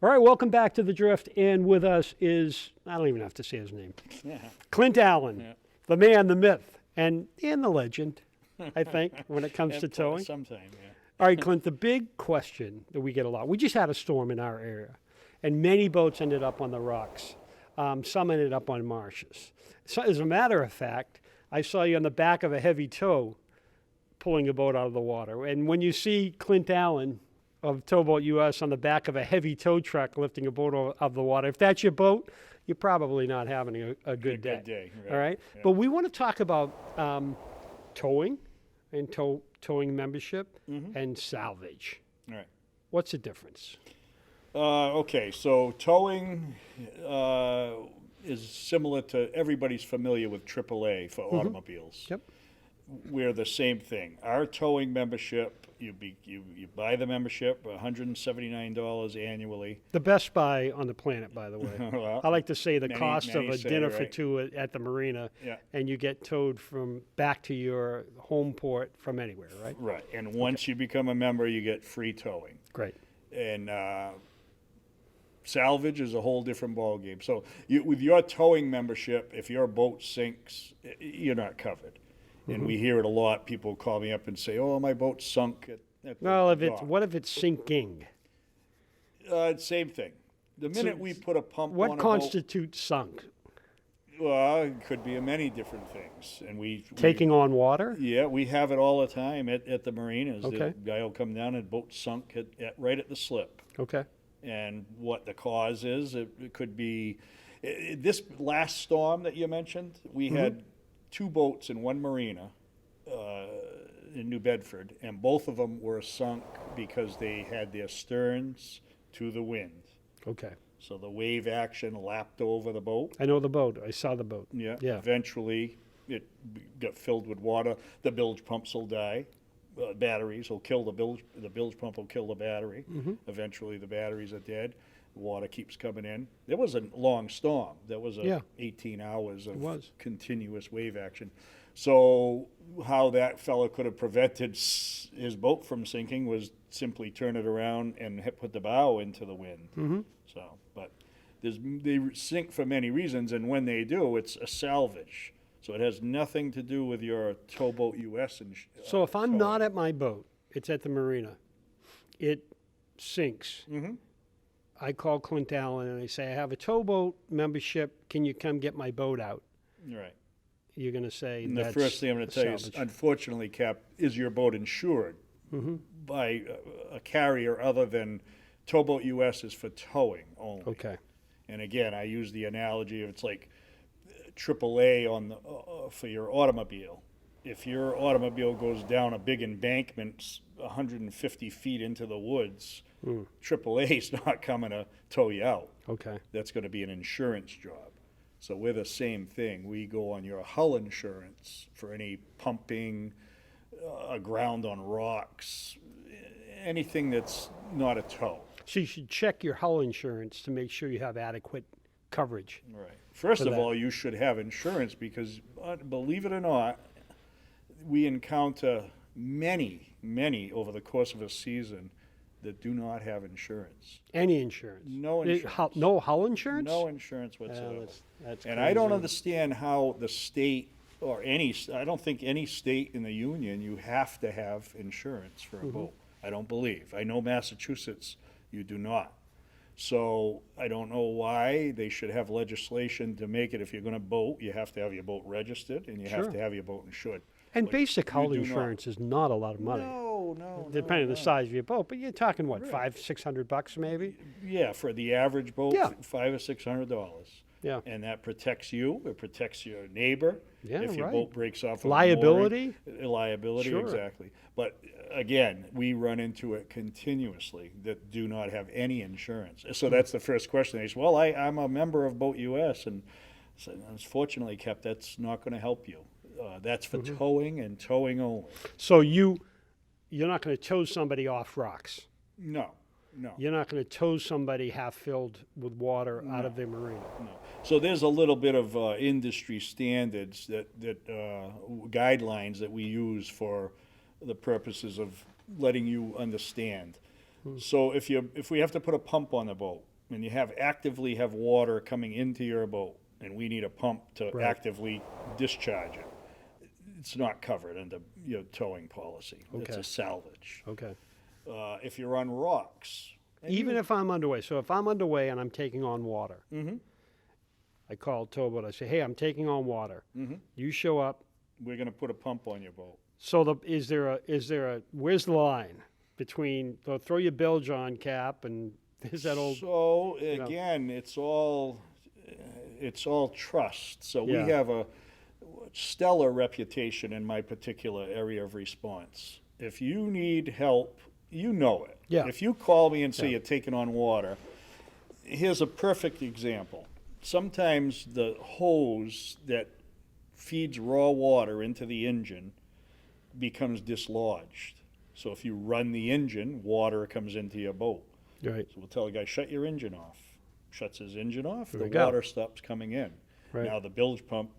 All right, welcome back to The Drift. And with us is, I don't even have to say his name, Clint Allen, the man, the myth, and the legend, I think, when it comes to towing. Sometime, yeah. All right, Clint, the big question that we get a lot, we just had a storm in our area, and many boats ended up on the rocks. Some ended up on marshes. So, as a matter of fact, I saw you on the back of a heavy tow pulling a boat out of the water. And when you see Clint Allen of Towboat US on the back of a heavy tow truck lifting a boat out of the water, if that's your boat, you're probably not having a good day. Good day, right. All right? Yeah. But we want to talk about towing and towing membership and salvage. All right. What's the difference? Okay, so towing is similar to, everybody's familiar with AAA for automobiles. Yep. We're the same thing. Our towing membership, you buy the membership, $179 annually. The best buy on the planet, by the way. Well, I like to say the many- cost of many a say, dinner for right? two at the marina, Yeah. and you get towed from back to your home port from anywhere, right? Right, and once you become a member, you get free towing. Great. And salvage is a whole different ballgame. So with your towing membership, if your boat sinks, you're not covered. And we hear it a lot. People call me up and say, "Oh, my boat sunk at the Well, dock." what if it's sinking? Same thing. The minute we put a pump on What a constitutes sunk? boat, well, it could be many different things. And we Taking on water? yeah, we have it all the time at the marinas. Okay. The guy will come down and boat sunk right at the slip. Okay. And what the cause is, it could be this last storm that you mentioned. We had two boats in one marina in New Bedford, and both of them were sunk because they had their sterns to the wind. Okay. So the wave action lapped over the boat. I know the boat. I saw the boat. Yeah. Yeah. Eventually, it got filled with water. The bilge pumps will die. Batteries will kill the bilge. The bilge pump will kill the battery. Eventually, the batteries are dead. Water keeps coming in. There was a long storm. There was 18 hours of continuous wave action. So how that fellow could have prevented his boat from sinking was simply turn it around and put the bow into the wind. So, but they sink for many reasons, and when they do, it's a salvage. So it has nothing to do with your Towboat US. So if I'm not at my boat, it's at the marina, it sinks. I call Clint Allen and I say, I have a towboat membership. Can you come get my boat out? Right. You're going to say And that's the first thing I'm going to tell you is, salvage. unfortunately, Cap, is your boat insured by a carrier other than Towboat US is for towing only. Okay. And again, I use the analogy of it's like AAA on the for your automobile. If your automobile goes down a big embankment 150 feet into the woods, AAA is not coming to tow you out. Okay. That's going to be an insurance job. So we're the same thing. We go on your hull insurance for any pumping, aground on rocks, anything that's not a tow. So you should check your hull insurance to make sure you have adequate coverage. Right. First For of that. all, you should have insurance because, believe it or not, we encounter many over the course of a season that do not have insurance. Any insurance? No insurance. No hull insurance? No insurance whatsoever. That's And I don't crazy. understand how the state or I don't think any state in the union, you have to have insurance for a boat. I don't believe. I know Massachusetts, you do not. So I don't know why they should have legislation to make it, if you're going to boat, you have to have your boat registered and you Sure. have to have your boat insured. And But basic you hull do not. insurance is not a lot of money. No. Depending on the no. size of your boat, but you're talking what, Right. $500-600 maybe? Yeah, for the average boat, Yeah. $500 or $600. Yeah. And that protects you. It protects your neighbor. Yeah, if your right. boat breaks off. of a Liability? mooring. Liability, Sure. exactly. But again, we run into it continuously that do not have any insurance. So that's the first question. They say, well, I'm a member of Boat US, and so, unfortunately, Cap, that's not going to help you. That's for towing and towing only. So you're not going to tow somebody off rocks. No. You're not going to tow somebody half filled with water out of their marina. No. So there's a little bit of industry standards that guidelines that we use for the purposes of letting you understand. So if we have to put a pump on the boat, and you actively have water coming into your boat, and we need a pump to Right. actively discharge it, it's not covered under your towing policy. It's Okay. a salvage. Okay. If you're on rocks, and Even if I'm underway. So if I'm underway and I'm taking on water, Mhm. I call towboat. I say, hey, I'm taking on water. Mhm. You show up. we're going to put a pump on your boat. So is there a where's the line between throw your bilge on, Cap, and there's that old So know. again, it's all trust. So Yeah. we have a stellar reputation in my particular area of response. If you need help, you know it. Yeah. If you call me and say Yeah. you're taking on water, here's a perfect example. Sometimes the hose that feeds raw water into the engine becomes dislodged. So if you run the engine, water comes into your boat. right. So we'll tell the guy, shut your engine off. Shuts his engine off, There the we go. water stops coming in. Right. Now the bilge pump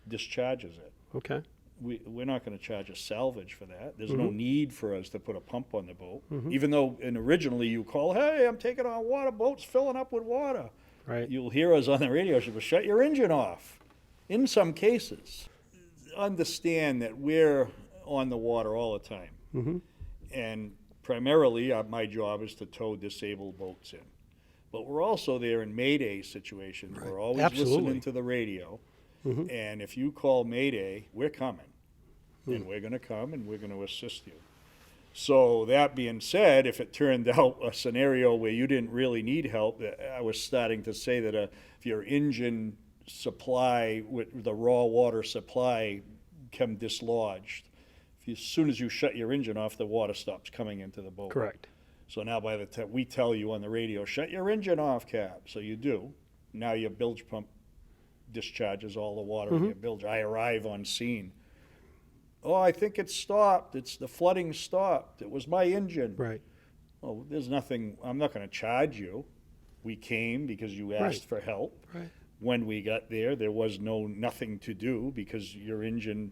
discharges it. Okay. We're not going to charge a salvage for that. There's Mm-hmm. no need for us to put a pump on the boat. Even though, and originally you call, hey, I'm taking on water, boat's filling up with water. Right. You'll hear us on the radio, well, shut your engine off. In some cases, understand that we're on the water all the time. Mm-hmm. And primarily, my job is to tow disabled boats in. But we're also there in Mayday situations. We're always Absolutely. listening to the radio. Mm-hmm. And if you call Mayday, we're coming. And we're going to come and we're going to assist you. So that being said, if it turned out a scenario where you didn't really need help, I was starting to say that if your engine supply, with the raw water supply, become dislodged, as soon as you shut your engine off, the water stops coming into the boat. Correct. So now by the time we tell you on the radio, shut your engine off, Cap. So you do. Now your bilge pump discharges all the water in your bilge. I arrive on scene. Oh, I think it's stopped. It's the flooding stopped. It was my engine. Right. Oh, there's nothing. I'm not going to charge you. We came because you asked Right. for help. Right. When we got there was nothing to do because your engine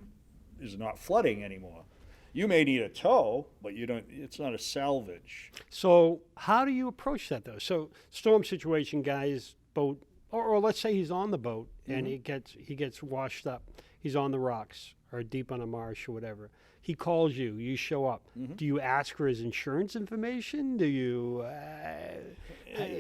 is not flooding anymore. You may need a tow, but you don't. It's not a salvage. So how do you approach that though? So storm situation, guys, boat, or let's say he's on the boat and he gets washed up. He's on the rocks or deep on a marsh or whatever. He calls you. You show up. Do you ask for his insurance information? Do you?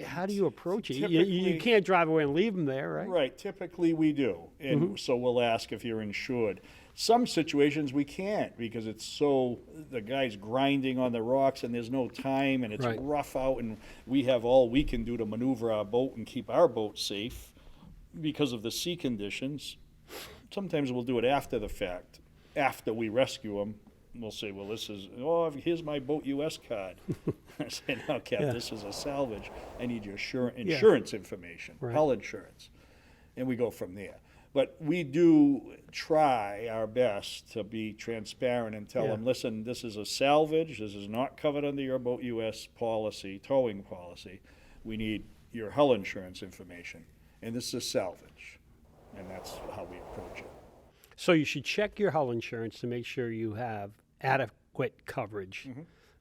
How do you approach it? You Typically- can't drive away and leave him there, right? Right. Typically, we do, and so we'll ask if you're insured. Some situations we can't because it's so the guy's grinding on the rocks and there's no time and it's Right. rough out and we have all we can do to maneuver our boat and keep our boat safe because of the sea conditions. Sometimes we'll do it after the fact, after we rescue him. We'll say, well, here's my boat US card. I say, no, Cap, Yeah. this is a salvage. I need your insurance information, Right. hull insurance. And we go from there. But we do try our best to be transparent and tell Yeah. them, listen, this is a salvage. This is not covered under your boat US policy, towing policy. We need your hull insurance information. And this is a salvage. And that's how we approach it. So you should check your hull insurance to make sure you have adequate coverage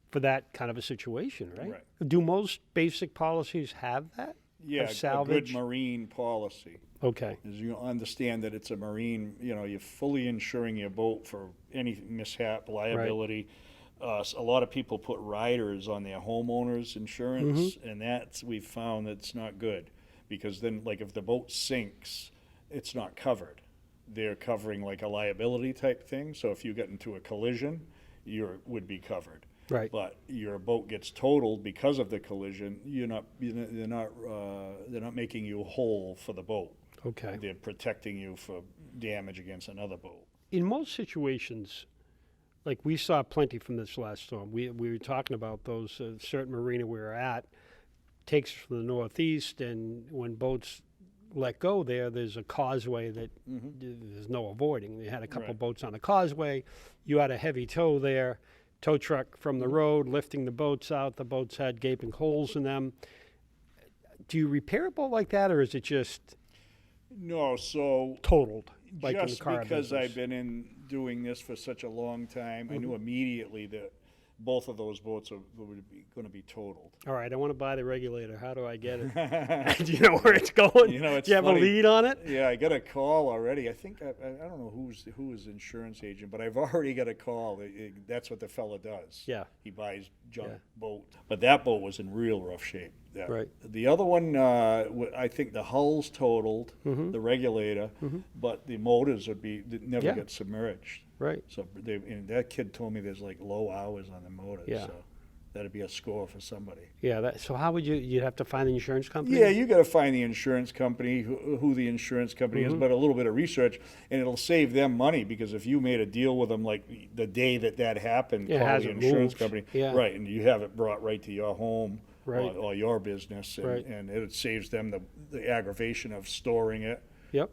for that kind of a situation, right? Right. Do most basic policies have that? Yeah, Have a salvage? good marine policy. Okay. Is you understand that it's a marine, you're fully insuring your boat for any mishap, liability. A lot of people put riders on their homeowners insurance, and we've found that's not good because then, like, if the boat sinks, it's not covered. They're covering like a liability type thing. So if you get into a collision, you would be covered. Right. But your boat gets totaled because of the collision. They're not making you whole for the boat. Okay. They're protecting you for damage against another boat. In most situations, like we saw plenty from this last storm. We were talking about those certain marina we were at takes us from the northeast, and when boats let go there's a causeway that there's no avoiding. They had a couple Right. boats on the causeway. You had a heavy tow there, tow truck from the road lifting the boats out. The boats had gaping holes in them. Do you repair a boat like that, or is it just No, so totaled like in the just car because business? I've been in doing this for such a long time, I knew immediately that both of those boats are going to be totaled. All right, I want to buy the regulator. How do I get it? Do you know where it's going? You know, it's do you have funny. a lead on it? Yeah, I got a call already. I think I don't know who is insurance agent, but I've already got a call. That's what the fella does. Yeah. He buys junk Yeah. boat, but that boat was in real rough shape. Yeah. Right. The other one, I think the hull's totaled, the regulator, but the motors never Yeah. get submerged. Right. So and that kid told me there's like low hours on the motors. Yeah. So that'd be a score for somebody. Yeah. So how would you'd have to find the insurance company? Yeah, you got to find the insurance company, who the insurance company is, but a little bit of research, and it'll save them money because if you made a deal with them like the day that happened, Yeah, it call the hasn't insurance moved. company, Yeah. right, and you have it brought right to your home Right. or your business, and, Right. and it saves them the aggravation of storing it, Yep.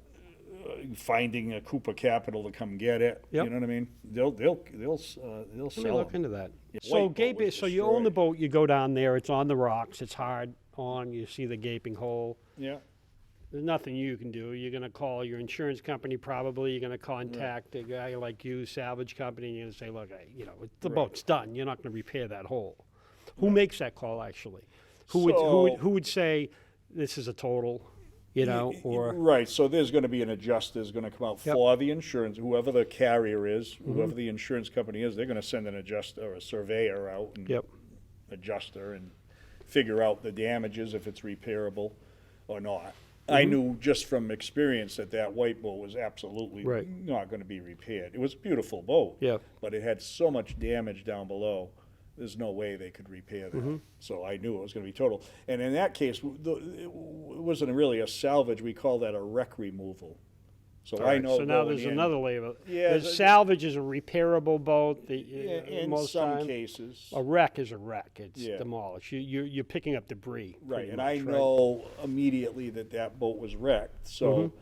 finding a Cooper Capital to come get it. Yep. You know what I mean? They'll Let me sell look them. into that. Yeah. So, White boat was so you own the destroyed. boat. You go down there. It's on the rocks. It's hard on. You see the gaping hole. Yeah. There's nothing you can do. You're going to call your insurance company probably. You're going to contact a guy like you, Salvage Company, and you're going to say, look, the Right. boat's done. You're not going to repair that hole. Who makes that call, actually? Who So- would say this is a total, or... Right, so there's going to be an adjuster who's going to come out Yep. for the insurance, whoever the carrier is, whoever the insurance company is, they're going to send an adjuster or a surveyor out and Yep. adjuster and figure out the damages, if it's repairable or not. I knew just from experience that white boat was absolutely Right. not going to be repaired. It was a beautiful boat, Yeah. but it had so much damage down below. There's no way they could repair that. So I knew it was going to be total. And in that case, it wasn't really a salvage. We call that a wreck removal. So All I right, know. so now going there's in- another label. Yeah, The salvage is a repairable boat. in Most some time. cases. A wreck is a wreck. It's Yeah. demolished. You're picking up debris. Right, pretty and much, I right? know immediately that boat was wrecked. So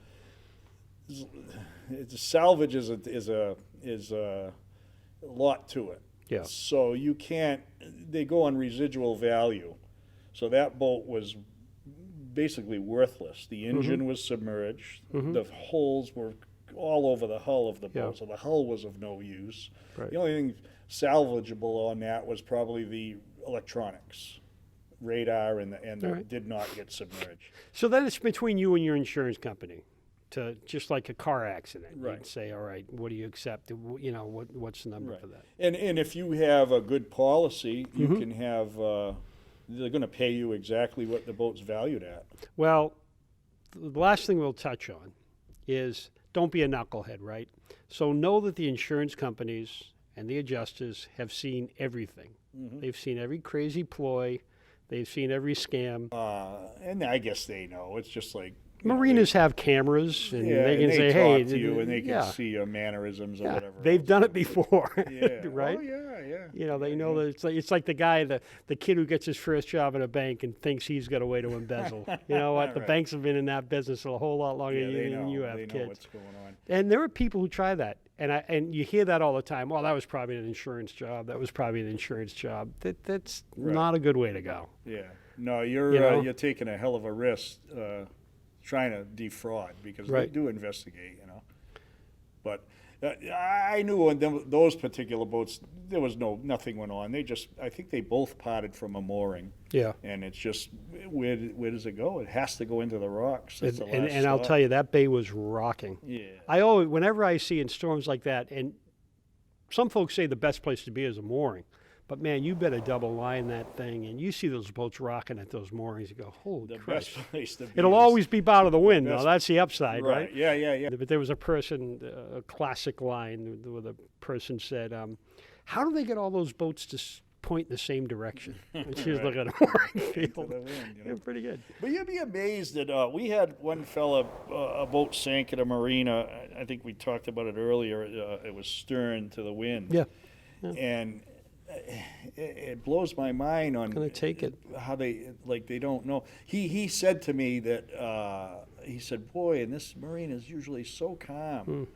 the salvage is a lot to it. Yeah. So you can't. They go on residual value. So that boat was basically worthless. The engine was submerged. The holes were all over the hull of the boat. Yeah. So the hull was of no use. Right. The only thing salvageable on that was probably the electronics, radar, and All right. did not get submerged. So then it's between you and your insurance company, to just like a car accident. Right. You'd say, all right, what do you accept? What's the number Right. for that? And if you have a good policy, you can have. They're going to pay you exactly what the boat's valued at. Well, the last thing we'll touch on is don't be a knucklehead, right? So know that the insurance companies and the adjusters have seen everything. They've seen every crazy ploy. They've seen every scam. And I guess they know. It's just like Marinas have cameras, and yeah, they can and say, they "Hey," talk to you, and they can yeah, see your mannerisms or yeah, whatever. they've else. done it before, Yeah. right? Oh yeah. They know that it's like the guy, the kid who gets his first job at a bank and thinks he's got a way to embezzle. You know what? The Right. banks have been in that business a whole lot longer Yeah, they than know. you have They know kids. what's going on. And there are people who try that, and you hear that all the time. Well, that was probably an insurance job. That was probably an insurance job. That's Right. not a good way to go. Yeah. No, you're You know? you're taking a hell of a risk trying to defraud because Right. they do investigate, But I knew on those particular boats there was nothing went on. I think they both parted from a mooring, Yeah. and it's just where does it go? It has to go into the rocks. That's the last And I'll stop. tell you, that bay was rocking. Yeah. Whenever I see in storms like that, and some folks say the best place to be is a mooring, but man, you better double line that thing, and you see those boats rocking at those moorings. You go, holy The Christ! best place to be. It'll is- always be out of the wind. Now best- that's the upside, right? right. Yeah. But there was a person, a classic line, where the person said, "How do they get all those boats to point in the same direction?" And she was Right. looking at a mooring Into field. the wind, Yeah, pretty good. But you'd be amazed that we had one fella, a boat sank at a marina. I think we talked about it earlier. It was stern to the wind. Yeah. And it blows my mind on Gonna take it. how they don't know. He said to me that he said, "Boy, and this marina is usually so calm."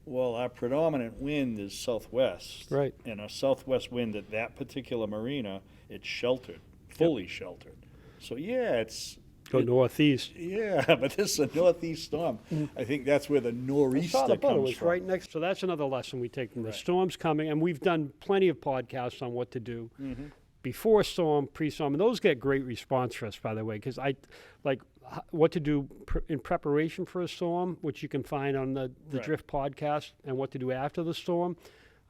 Well, our predominant wind is southwest. Right. And a southwest wind at that particular marina, it's sheltered, fully sheltered. So yeah, Go northeast. Yeah, but this is a northeast storm. I think that's where the I nor'easter saw the boat. It comes was from. right next. So that's another lesson we take from the Right. storms coming, and we've done plenty of podcasts on what to do Mm-hmm. before storm, pre-storm, and those get great response for us, by the way, because I like what to do in preparation for a storm, which you can find on the Right. Drift podcast, and what to do after the storm.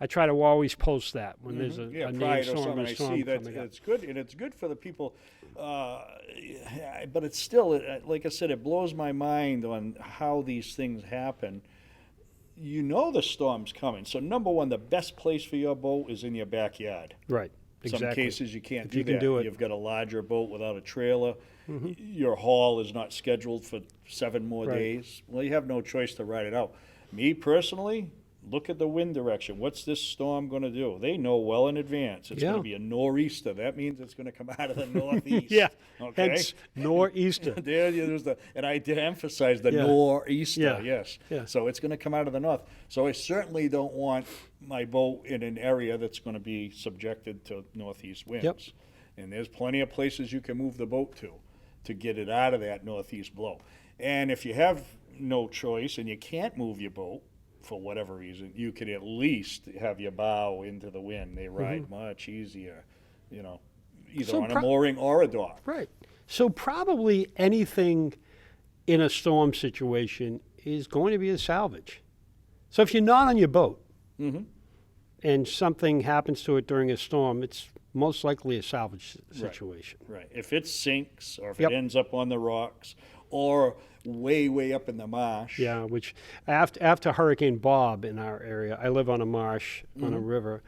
I try to always post that when there's a Yeah, named prior to storm something, and I a storm see that coming up. it's good, and it's good for the people. But it's still, like I said, it blows my mind on how these things happen. You know the storm's coming. So number one, the best place for your boat is in your backyard. Right. Some Exactly. cases you can't If do you can that. do it. You've got a larger boat without a trailer. Your haul is not scheduled for 7 more Right. days. Well, you have no choice to ride it out. Me personally, look at the wind direction. What's this storm going to do? They know well in advance. It's going Yeah. to be a nor'easter. That means it's going to come out of the northeast. Yeah. Okay. Hence nor'easter. There's and I did emphasize the Yeah. nor'easter. Yeah. Yes. Yeah. So it's going to come out of the north. So I certainly don't want my boat in an area that's going to be subjected to northeast winds. Yep. And there's plenty of places you can move the boat to get it out of that northeast blow. And if you have no choice and you can't move your boat for whatever reason, you could at least have your bow into the wind. They ride much easier, either So on a mooring or a dock. Right. So probably anything in a storm situation is going to be a salvage. So if you're not on your boat and something happens to it during a storm, it's most likely a salvage situation. Right. If it sinks or if Yep. it ends up on the rocks or way, way up in the marsh. Yeah, which after Hurricane Bob in our area, I live on a marsh on a river,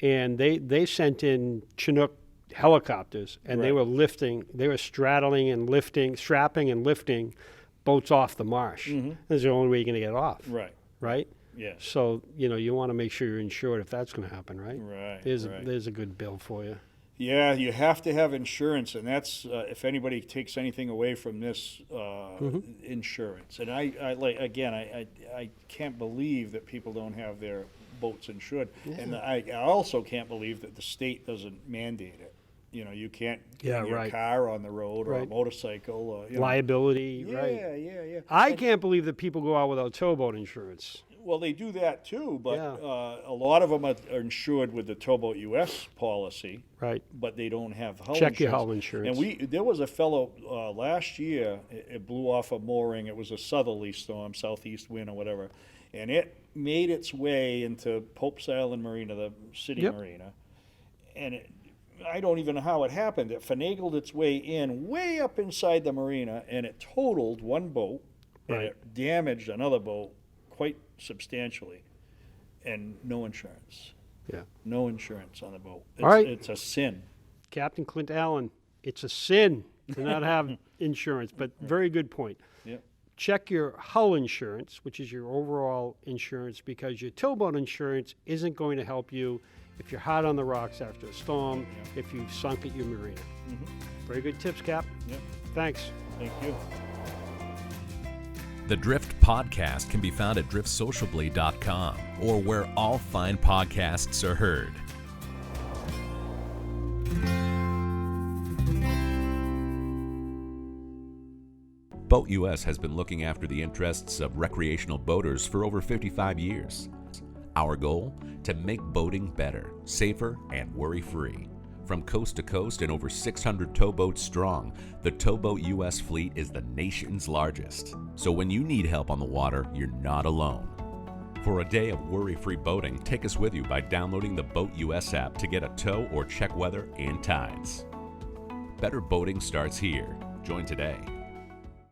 and they sent in Chinook helicopters, and they Right. were lifting, they were strapping and lifting boats off the marsh. That's the only way you're going to get off, Right. right? Yes. So, you want to make sure you're insured if that's going to happen, right? Right. There's right. there's a good bill for you. Yeah, you have to have insurance, and that's if anybody takes anything away from this insurance. And I can't believe that people don't have their boats insured, and I also can't believe that the state doesn't mandate it. You can't bring your right. car on the road or a Right. motorcycle. Or, Liability, Yeah, right? yeah. I can't believe that people go out without towboat insurance. Well, they do that too, but Yeah. a lot of them are insured with the Towboat US policy, Right. but they don't have hull Check your insurance. hull insurance. And there was a fellow last year. It blew off a mooring. It was a southerly storm, southeast wind or whatever, and it made its way into Pope's Island Marina, the city Yep. marina, and I don't even know how it happened. It finagled its way in, way up inside the marina, and it totaled one boat, and Right. it damaged another boat quite substantially, and no insurance. Yeah. No insurance on the boat. All right. It's a sin. Captain Clint Allen, it's a sin to not have insurance, but very good point. Yeah. Check your hull insurance, which is your overall insurance, because your towboat insurance isn't going to help you if you're hot on the rocks after a storm, if you've sunk at your marina. Very good tips, Cap. Yeah. Thanks. Thank you. The Drift Podcast can be found at driftsociably.com or where all fine podcasts are heard. Boat US has been looking after the interests of recreational boaters for over 55 years. Our goal? To make boating better, safer, and worry-free. From coast to coast and over 600 towboats strong, the Towboat US fleet is the nation's largest. So when you need help on the water, you're not alone. For a day of worry-free boating, take us with you by downloading the Boat US app to get a tow or check weather and tides. Better boating starts here. Join today.